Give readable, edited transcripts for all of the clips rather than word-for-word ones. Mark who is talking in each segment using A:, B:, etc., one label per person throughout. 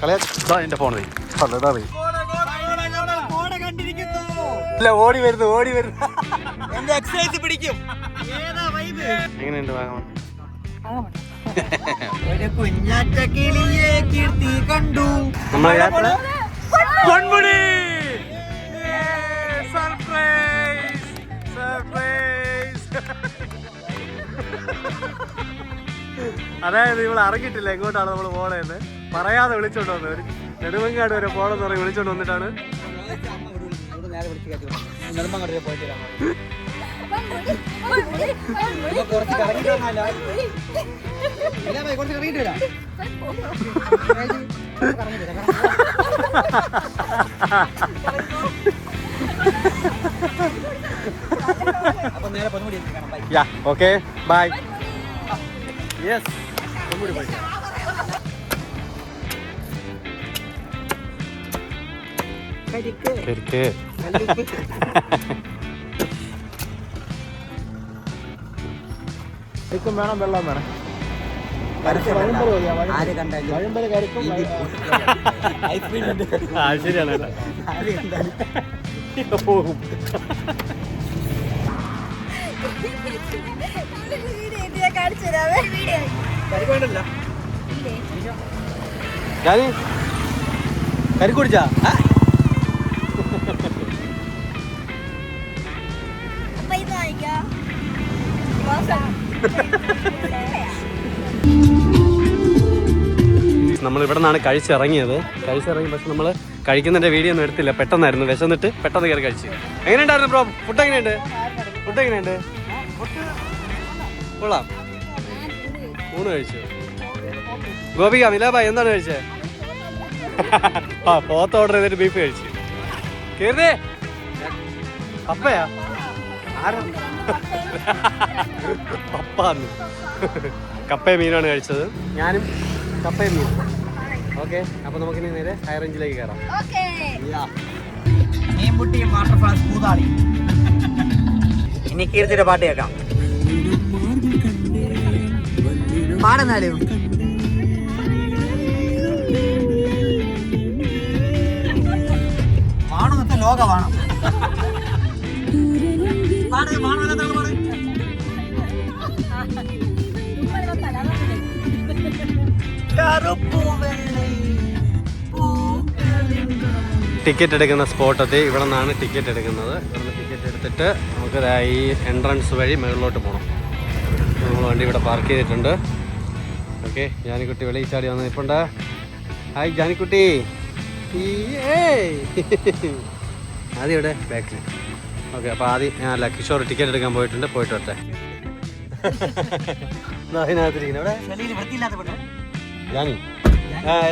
A: കളിയാക്കുന്നുണ്ട്. കളിയാ എൻ്റെ ഫോൺ ഓടി വരുന്നു
B: എന്റെ എക്സസൈസ് പിടിക്കും.
A: എങ്ങനെയുണ്ട് വാഗമൺ?
B: ഒരു കുഞ്ഞാറ്റ കിളിയെ കീർത്തി കണ്ടു.
A: നമ്മളെ യാത്ര പൊന്മുടി. സർപ്രൈസ് അതായത് ഇവിടെ അറിഞ്ഞിട്ടില്ല എങ്ങോട്ടാണ് നമ്മൾ പോണേന്ന് പറയാതെ വിളിച്ചോണ്ട് വന്നത്. ഒരു നെടുമങ്ങാട് വരെ പോണെന്ന് പറഞ്ഞ് വിളിച്ചോണ്ട് വന്നിട്ടാണ് ഓക്കെ ബൈ. യെസ് വേണം വെള്ളം വേണം. ശരിയാണ് പോകും. കരി കുടിച്ചാ നമ്മൾ ഇവിടെ നിന്നാണ് കഴിച്ചിറങ്ങി. പക്ഷെ നമ്മൾ കഴിക്കുന്നതിന്റെ വീഡിയോ ഒന്നും എടുത്തില്ല. പെട്ടെന്നായിരുന്നു വിശന്നിട്ട് പെട്ടെന്ന് കയറി കഴിച്ചു. എങ്ങനെയുണ്ടായിരുന്നു ബ്രോ? ഫുഡ് എങ്ങനെയുണ്ട്? കൊള്ളാം. ഊണ് കഴിച്ചു. ഗോപിക മിലാബായ് എന്താണ് കഴിച്ചത്? പോത്ത് ഓർഡർ ചെയ്തിട്ട് ബീഫ് കഴിച്ചു. കേറിയേ പപ്പയാ പപ്പാന്ന്. കപ്പയും മീനാണ് കഴിച്ചത്. ഞാനും കപ്പയും മീനും. ഓക്കെ, അപ്പൊ നമുക്കിനി നേരെ ഹൈ റേഞ്ചിലേക്ക് കയറാം.
B: ഇനി കീർത്തിയുടെ പാട്ട് കേൾക്കാം. പാടുന്നാലും പാടുന്നത്തെ ലോകമാണ്.
A: ടിക്കറ്റ് എടുക്കുന്ന സ്പോട്ടെത്തി. ഇവിടെ നിന്നാണ് ടിക്കറ്റ് എടുക്കുന്നത്. ഇവിടുന്ന് ടിക്കറ്റ് എടുത്തിട്ട് നമുക്ക് ഈ എൻട്രൻസ് വഴി മുകളിലോട്ട് പോകണം. നമ്മൾ വണ്ടി ഇവിടെ പാർക്ക് ചെയ്തിട്ടുണ്ട്. ഓക്കെ, ജാനിക്കുട്ടി വെളിയിൽ ചാടി വന്ന് നിൽപ്പുണ്ട്. ഹായ് ജാനിക്കുട്ടി. ആദ്യം ഇവിടെ ബാക്കിൽ. ഓക്കെ, അപ്പോൾ ആദ്യം അല്ല കിഷോർ ടിക്കറ്റ് എടുക്കാൻ പോയിട്ട് വരട്ടെ. അതിനകത്തിരിക്കുന്നത് ഇവിടെ ജാനി.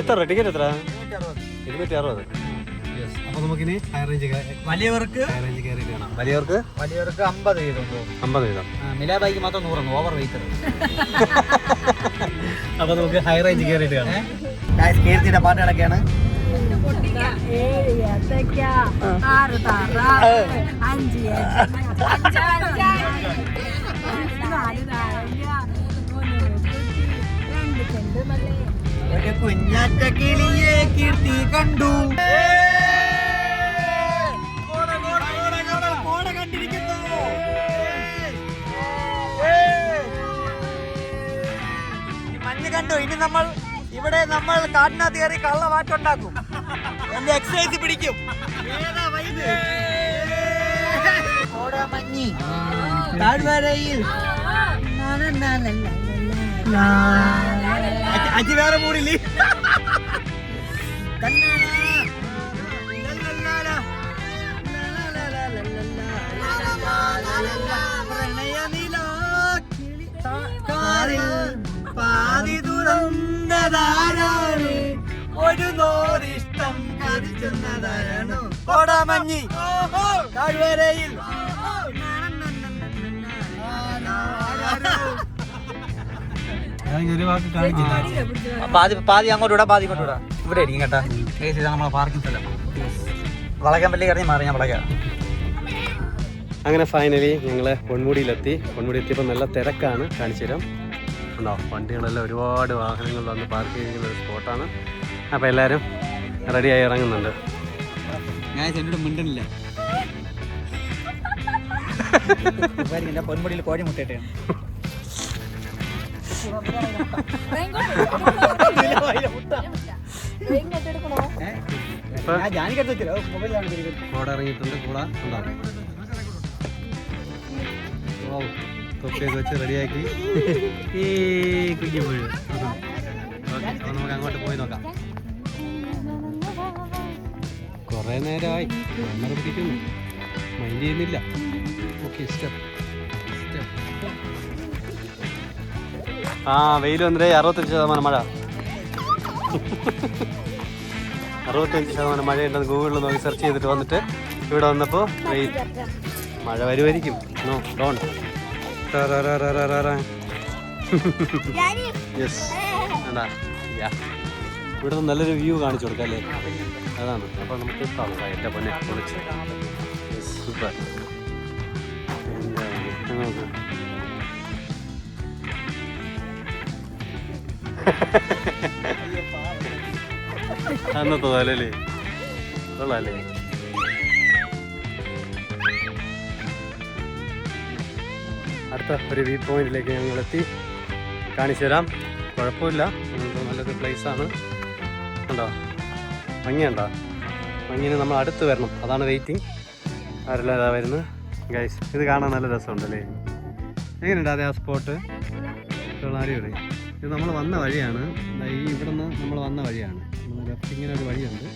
A: എത്ര ടിക്കറ്റ്? എത്ര? 260. അപ്പോൾ നമുക്കിനി ഹൈ റേഞ്ച്
B: വലിയവർക്ക്
A: കയറിയിട്ട് കാണാം. വലിയവർക്ക്
B: 50 വീതം.
A: 50 വീതം.
B: മിലാബായിക്ക് മാത്രം 100 ഓവർ വെയിറ്റ്.
A: അപ്പോൾ നമുക്ക് ഹൈ റേഞ്ച് കയറിയിട്ട് കാണാം.
B: കീർത്തിയുടെ പാട്ടുകളൊക്കെയാണ്. ഒരു കുഞ്ഞാറ്റ കിളിയെ കീർത്തി കണ്ടു. മഞ്ഞ് കണ്ടു. ഇനി നമ്മൾ കാട്ടിനകത്ത് കയറി കള്ളവാറ്റുണ്ടാക്കും. എന്റെ എക്സസൈസ് പിടിക്കും. മഞ്ഞി താഴ്വരയിൽ അജി വേറെ മൂടില്ലേ? പാതി തുറന്നതാരാണ്, ഒരു നോരിഷ്ടം കടിച്ചെന്നതാരാണ്. കോടാമഞ്ഞി താഴ്വരയിൽ പാതി അങ്ങോട്ട് വിടാം, പാതി ഇങ്ങോട്ട് വിടാം. ഇവിടെ ഇരിക്കും കേട്ടാ. നമ്മളെ പാർക്കിംഗ് സ്ഥലം. വളയ്ക്കാൻ പറ്റി കറിഞ്ഞ് മാറി ഞാൻ വളയ്ക്കാം.
A: അങ്ങനെ ഫൈനലി ഞങ്ങൾ പൊന്മുടിയിലെത്തി. പൊന്മുടിയെത്തിയപ്പോൾ നല്ല തിരക്കാണ്. കാണിച്ചു തരാം. ഉണ്ടോ, വണ്ടികളെല്ലാം ഒരുപാട് വാഹനങ്ങൾ വന്ന് പാർക്ക് ചെയ്തിരിക്കുന്ന ഒരു സ്പോട്ടാണ്. അപ്പോൾ എല്ലാവരും റെഡിയായി ഇറങ്ങുന്നുണ്ട്.
B: ഞാൻ എന്നോട് മിണ്ടണില്ല. പൊന്മുടിയിൽ കോഴി മുട്ടയിട്ടാണ്.
A: കൂടെ ഇറങ്ങിയിട്ടുണ്ട്. കൂടെ ഉണ്ടാവും. തൊപ്പിയൊക്കെ വെച്ച് റെഡിയാക്കി കുഞ്ഞു പോയി. ഓക്കെ, അപ്പോൾ നമുക്ക് അങ്ങോട്ട് പോയി നോക്കാം. കുറേ നേരമായി ക്യാമറ പിടിക്കുന്നു, മൈൻഡ് ചെയ്യുന്നില്ല. Okay, step. വെയിൽ വന്നിട്ട് 65% മഴ. 65% മഴയുണ്ടെന്ന് ഗൂഗിളിൽ നോക്കി സെർച്ച് ചെയ്തിട്ട് വന്നിട്ട് ഇവിടെ വന്നപ്പോൾ വെയിൽ. മഴ വരുമായിരിക്കും. No Don. യെസ്, എന്താ ഇവിടെ നിന്ന് നല്ലൊരു വ്യൂ കാണിച്ചു കൊടുക്കാം അല്ലേ? അതാണ്. അപ്പോൾ നമുക്ക് ഇഷ്ടമാണ് എൻ്റെ പൊന്നെ പൊളിച്ച്. സൂപ്പർ. അന്നത്തെ തോലല്ലേ കൊള്ളാല്ലേ? അടുത്ത ഒരു വ്യൂ പോയിന്റിലേക്ക് ഞങ്ങളെത്തി. കാണിച്ചു തരാം. കുഴപ്പമില്ല, നല്ലൊരു പ്ലേസാണ്. ഉണ്ടോ മഞ്ഞുണ്ടോ? മഞ്ഞിന് നമ്മൾ അടുത്ത് വരണം, അതാണ് വെയിറ്റിംഗ്. ആരെല്ലാം ഇതാ വരുന്നത് ഗൈസ്. ഇത് കാണാൻ നല്ല രസമുണ്ടല്ലേ? എങ്ങനെയുണ്ട് അതേ ആ സ്പോട്ട്? അടിപൊളി. ഇത് നമ്മൾ വന്ന വഴിയാണ്. ഈ ഇവിടെ നിന്ന് നമ്മൾ വന്ന വഴിയാണ്. ലെഫ്റ്റ് ഇങ്ങനെ ഒരു വഴിയുണ്ട്.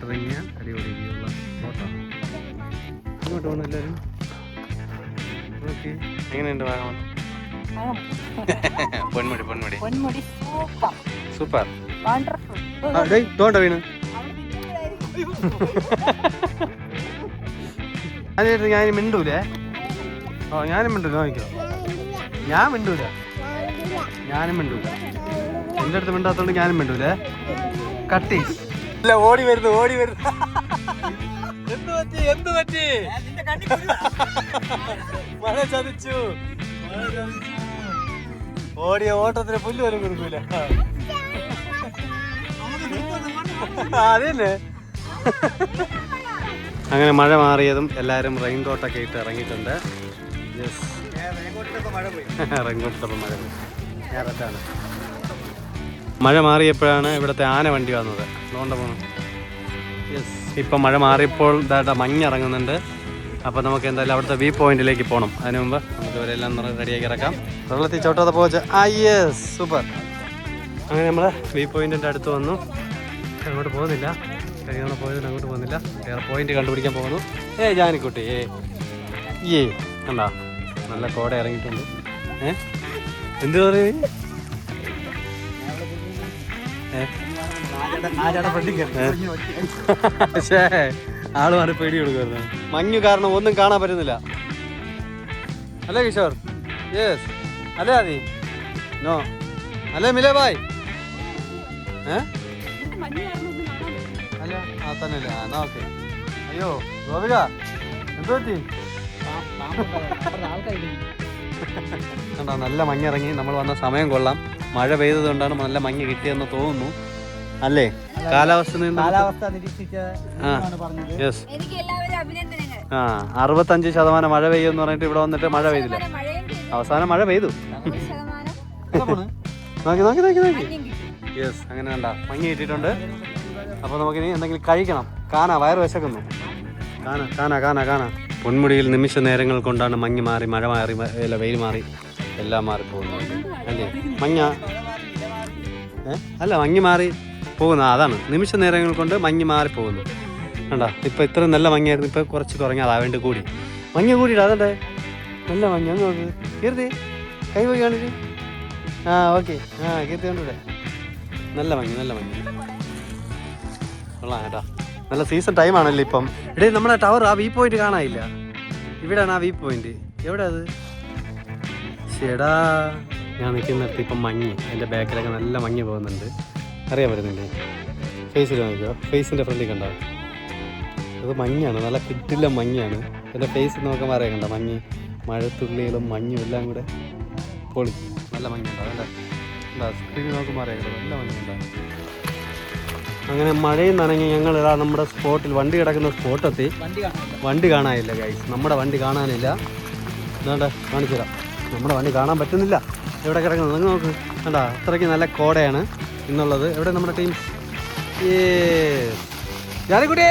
A: ഇറങ്ങിയ അടിപൊളി ഉള്ള സ്പോട്ടാണ്. ഇങ്ങോട്ട് പോകണം എല്ലാവരും. ഓക്കെ, എങ്ങനെയുണ്ട് വാഗമൺ? പൊന്മുടി സൂപ്പർ. തോണ്ട വീണ് ഞാൻ മിണ്ടൂലേ? ഞാനും മിണ്ടൂല. നോക്കിക്കോ, ഞാൻ മിണ്ടൂല. ഞാനും മിണ്ടൂല. എൻ്റെ അടുത്ത് മിണ്ടാത്തോണ്ട് ഞാനും മിണ്ടൂലേ. കട്ടി ഇല്ല. ഓടി വരുന്നു. എന്ത് പറ്റി? മഴ ചതിച്ചു. ഓടിയ ഓട്ടത്തിന് പുല്ല് വരും കൊടുക്കൂല. അതന്നെ. അങ്ങനെ മഴ മാറിയതും എല്ലാവരും റെയിൻ കോട്ടൊക്കെ ഇട്ട് ഇറങ്ങിയിട്ടുണ്ട്. റെയിൻകോട്ടിട്ടപ്പോൾ മഴ പോയി. ഞാറാണ്. മഴ മാറിയപ്പോഴാണ് ഇവിടുത്തെ ആന വണ്ടി വന്നത്. അതുകൊണ്ട് പോകണം. യെസ്, ഇപ്പം മഴ മാറിയപ്പോൾ ഇതായിട്ട് മഞ്ഞിറങ്ങുന്നുണ്ട്. അപ്പോൾ നമുക്ക് എന്തായാലും അവിടുത്തെ വ്യൂ പോയിന്റിലേക്ക് പോകണം. അതിന് മുമ്പ് നമുക്ക് ഇവരെല്ലാം റെഡിയാക്കി ഇറക്കാം. വെള്ളത്തിൽ ചോട്ടാതെ പോച്ച. Yes, super. അങ്ങനെ നമ്മൾ വ്യൂ പോയിന്റിൻ്റെ അടുത്ത് വന്നു. അങ്ങോട്ട് പോകുന്നില്ല. കഴിയാതെ പോയതിന് അങ്ങോട്ട് പോകുന്നില്ല. വേറെ പോയിന്റ് കണ്ടുപിടിക്കാൻ പോകുന്നു. ജാനിക്കുട്ടി കണ്ടാ നല്ല കോട ഇറങ്ങിയിട്ടുണ്ട്. എന്ത് പറയും? പക്ഷേ ആള് മാറി പേടി കൊടുക്കുമായിരുന്നു. മഞ്ഞു കാരണം ഒന്നും കാണാൻ പറ്റുന്നില്ല അല്ലേ കിഷോർ? യെസ് അല്ലേ ആദി? നോ അല്ലേ മിലേ ബായ്? അല്ല ആ തന്നെ അല്ലേ? എന്നാ ഓക്കെ. അയ്യോ ഗോപിക എന്ത് പറ്റി? കണ്ടോ നല്ല മഞ്ഞിറങ്ങി. നമ്മൾ വന്ന സമയം കൊള്ളാം. മഴ പെയ്തത് കൊണ്ടാണ് നല്ല മഞ്ഞ് കിട്ടിയെന്ന് തോന്നുന്നു അല്ലേ? കാലാവസ്ഥ
B: നിരീക്ഷിച്ച
A: 65% മഴ പെയ്യുമെന്ന് പറഞ്ഞിട്ട് ഇവിടെ വന്നിട്ട് മഴ പെയ്തില്ല. അവസാനം മഴ പെയ്തു. നോക്കി. യെസ്, അങ്ങനെ കണ്ട മഞ്ഞ് കിട്ടിയിട്ടുണ്ട്. അപ്പോൾ നമുക്കിനി എന്തെങ്കിലും കഴിക്കണം. വയറ് വിശക്കുന്നു. കാന പൊന്മുടിയിൽ നിമിഷ നേരങ്ങൾ കൊണ്ടാണ് മഞ്ഞ് മാറി മഴ മാറി വെയിൽ മാറി എല്ലാം മാറിപ്പോകുന്നത് അല്ലേ? മഞ്ഞ് മാറി പോകുന്ന അതാണ്. നിമിഷ നേരങ്ങൾ കൊണ്ട് മഞ്ഞ് മാറിപ്പോകുന്നു. കണ്ടോ? ഇപ്പം ഇത്രയും നല്ല മഞ്ഞായിരുന്നു, ഇപ്പം കുറച്ച് കുറഞ്ഞ അതാവേണ്ടി കൂടി. മഞ്ഞ് കൂടിയില്ല. അതണ്ടേ നല്ല മഞ്ഞ്. അങ്ങ് നോക്ക് കീർത്തി, കൈ പോയി കാണിച്ച്. ഓക്കെ. കീർത്തി കണ്ടൂടെ? നല്ല മഞ്ഞ് കൊള്ളാം കേട്ടോ. നല്ല സീസൺ ടൈമാണല്ലോ ഇപ്പം. ഇവിടെ നമ്മുടെ ടവർ ആ വ്യൂ പോയിന്റ് കാണാനില്ല. ഇവിടെയാണ് ആ വ്യൂ പോയിന്റ്. എവിടെ അത്? ചേടാ, ഞാൻ നിൽക്കുന്നിടത്ത് ഇപ്പം മഞ്ഞ്. എൻ്റെ ബാക്കിലൊക്കെ നല്ല മഞ്ഞ് പോകുന്നുണ്ട്. അറിയാൻ പറ്റുന്നില്ലേ? ഫേസിൽ നോക്കിയോ, ഫേസിൻ്റെ ഫ്രണ്ടിൽ കണ്ടോ? അത് മഞ്ഞാണ്, നല്ല കിട്ടില്ല മഞ്ഞാണ്. എൻ്റെ ഫേസ് നോക്കുമ്പോൾ അറിയാം. കണ്ടോ മഞ്ഞ്, മഴത്തുള്ളികളും മഞ്ഞും എല്ലാം കൂടെ പൊളി. നല്ല മഞ്ഞുണ്ടോ? അതല്ല എന്താ സ്ക്രീൻ നോക്കുമ്പോൾ അറിയാം. നല്ല മഞ്ഞുണ്ടോ? അങ്ങനെ മഴയും നനഞ്ഞ് ഞങ്ങൾ ഇതാ നമ്മുടെ സ്പോട്ടിൽ വണ്ടി കിടക്കുന്ന സ്പോട്ടെത്തി. വണ്ടി കാണാനില്ല ഗൈസ്, നമ്മുടെ വണ്ടി കാണാനില്ല. എന്താണ്ട് കാണിച്ചു തരാം, നമ്മുടെ വണ്ടി കാണാൻ പറ്റുന്നില്ല. എവിടെ കിടക്കുന്നത് നിങ്ങൾ നോക്ക്, കണ്ടാ അത്രയ്ക്ക് നല്ല കോടയാണ് ഇന്നുള്ളത്. എവിടെ നമ്മുടെ ടീം? ഞാനിക്കൂടെ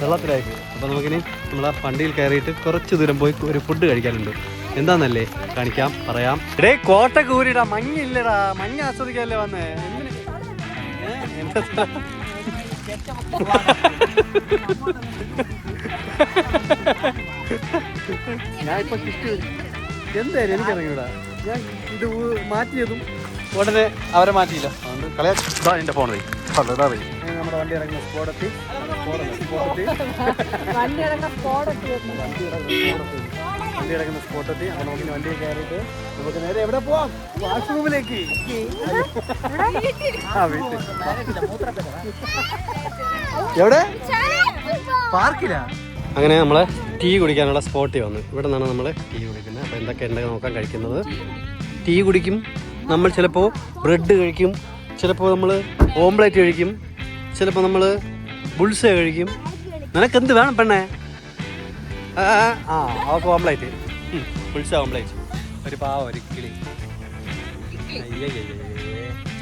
A: വെള്ളത്തിലായി. അപ്പോൾ നമുക്കിനി നമ്മളെ വണ്ടിയിൽ കയറിയിട്ട് കുറച്ച് ദൂരം പോയി ഒരു ഫുഡ് കഴിക്കാനുണ്ട്. എന്താന്നല്ലേ കാണിക്കാം, പറയാം. ഇടേ കോട്ട കൂരിടാ, മഞ്ഞില്ലടാ, മഞ്ഞ ആസ്വദിക്കാല്ലേ വന്നേ. ഞാൻ ഇപ്പൊ കിട്ടി എന്തായാലും എനിക്കറിയൂടാ. ഞാൻ ഇത് മാറ്റിയതും ഉടനെ അവരെ മാറ്റിയില്ല, അതുകൊണ്ട് കളയാ. എന്റെ ഫോൺ നമ്മുടെ വണ്ടി ഇറങ്ങുന്ന സ്പോടെത്തി. വണ്ടി ഇറങ്ങുന്ന സ്പോട്ടെത്തി. അപ്പോൾ നമുക്ക് വണ്ടി കയറിയിട്ട് നമുക്ക് നേരെ എവിടെ പോവാം? വാഷ്റൂമിലേക്ക്. എവിടെ? പാർക്കിലാ. അങ്ങനെ നമ്മൾ ടീ കുടിക്കാനുള്ള സ്പോട്ടിൽ വന്നു. ഇവിടെ നിന്നാണ് നമ്മൾ ടീ കുടിക്കുന്നത്. അപ്പോൾ എന്തൊക്കെ ഉണ്ടെങ്കിൽ നോക്കാൻ കഴിക്കുന്നത്. ടീ കുടിക്കും നമ്മൾ, ചിലപ്പോൾ ബ്രെഡ് കഴിക്കും, ചിലപ്പോൾ നമ്മൾ ഓംപ്ലേറ്റ് കഴിക്കും, ചിലപ്പോൾ നമ്മൾ ബുൾസ കഴിക്കും. നിനക്കെന്ത് വേണം പെണ്ണേ? അവൾക്ക് ഓംപ്ലേറ്റ്, ബുൾസ ഓംപ്ലേറ്റ്. ഒരു പാവം ഒരു കിളി.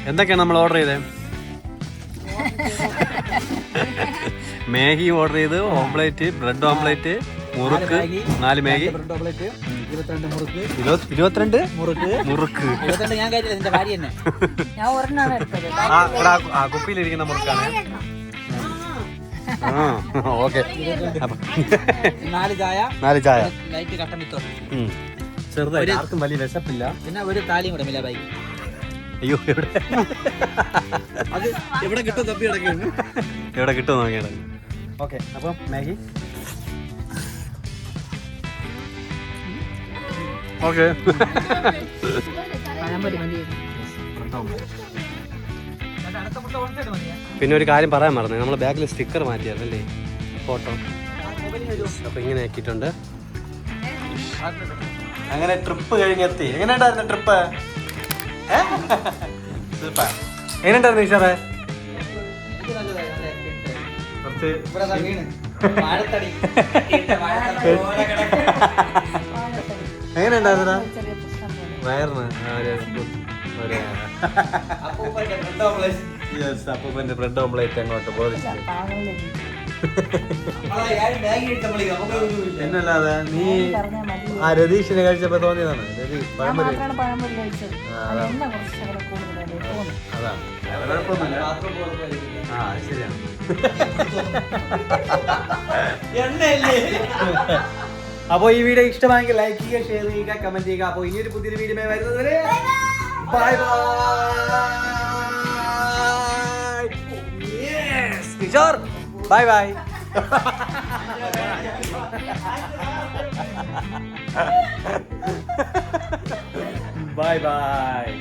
A: എന്തൊക്കെയാണ് നമ്മൾ ഓർഡർ ചെയ്തത്? മാഗി ഓർഡർ ചെയ്ത്, ഓംപ്ലേറ്റ്, ബ്രെഡ് ഓംപ്ലേറ്റ്, മുറുക്ക്, 4 മാഗി, 22 മുറുക്ക്. കുപ്പിയിലിരിക്കുന്ന മുറുക്കാണ്. ഓക്കെ, 4 ചായ. ചെറുതായി, ആർക്കും വലിയ വിശപ്പില്ല.
B: പിന്നെ ഒരു താലിയും കൂടെ മില ബൈക്ക്.
A: അയ്യോ, അത് എവിടെ കിട്ടും? തപ്പി കിടക്കുന്നു. എവിടെ കിട്ടും നോക്കിയാണ്. ഓക്കെ, അപ്പം മാഗി. ഓക്കെ, പിന്നെ ഒരു കാര്യം പറയാൻ മറന്നു, നമ്മൾ ബാഗിൽ സ്റ്റിക്കർ മാറ്റിയായിരുന്നല്ലേ, ഫോട്ടോ. അപ്പൊ ഇങ്ങനെ ആക്കിയിട്ടുണ്ട്. അങ്ങനെ ട്രിപ്പ് കഴിഞ്ഞെത്തി. എങ്ങനെയുണ്ടായിരുന്നു ട്രിപ്പ്? എങ്ങനെയുണ്ടായിരുന്നു ഈശ്വറേ? എങ്ങനെയുണ്ടായിരുന്നടാ വയറിന്? അപ്പൂപ്പന്റെ ബ്രെഡ് ഓംപ്ലേറ്റ് അങ്ങോട്ട് ബോധിച്ചു. എന്നല്ലാതെ നീ ആ രതീഷിനെ കഴിച്ചപ്പോ തോന്നിയതാണ്. രതീഷ് പഴംപൊരി. അതാ കുഴപ്പമൊന്നുമില്ല. ആ ശരിയാണ്. അപ്പോൾ ഈ വീഡിയോ ഇഷ്ടമായെങ്കിൽ ലൈക്ക് ചെയ്യുക, ഷെയർ ചെയ്യുക, കമന്റ് ചെയ്യുക. അപ്പോൾ ഇനിയൊരു പുതിയൊരു വീഡിയോ വരുന്നത് bye bye. Kishore bye bye. Bye bye.